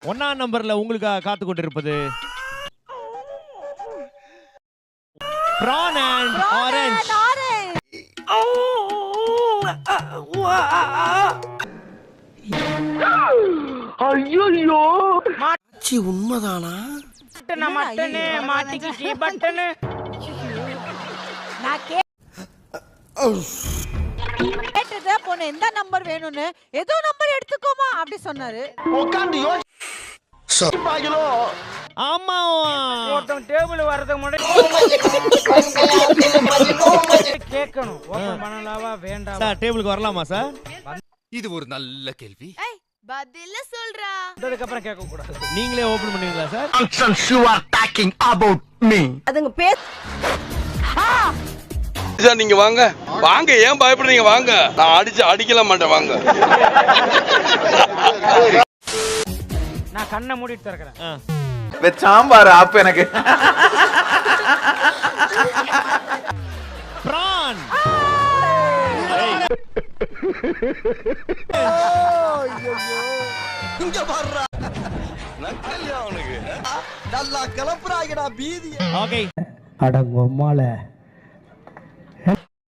ஒன்னாம் நம்பர்ல உங்களுக்காக காத்து கொண்டிருப்பது prawn and orange. ஐயோ சி உண்மைதானா? மட்டனே மாட்டிக்கிச்சு பட்டனு. நான் கேட்டதா பொண்ணு எந்த நம்பர் வேணும்னு ஏதோ நம்பர் எடுத்துக்கோமா அப்படி சொன்னாரு. உட்கார்ந்து யோசிப்பாங்களோ. ஆமா ஒருத்தன் டேபிள் வரதுக்கு முன்னாடி கேட்கணும். ஓபன் பண்ணலாமா வேண்டாம். சார் டேபிளுக்கு வரலாமா சார்? இது ஒரு நல்ல கேள்வி. பதில சொல்றா. அதுக்கு அப்புறம் கேட்க கூடாது. நீங்களே ஓபன் பண்ணுவீங்களா sir? Nonsense you are talking about me. அதுங்க பேர் சார் நீங்க வாங்க வாங்க, ஏன் பயப்படுறீங்க? வாங்க, நான் அடிக்கல மாட்டேன், வாங்க. நான் கண்ணை மூடிட்டு திறக்கிறேன். சாம்பார் ஆப் எனக்கு prawn. இங்க பாருடா. நக்கல்யா அவனுக்கு. நல்லா கிளப்புறாங்கடா பீதி. ஓகே அடங்கொம்மால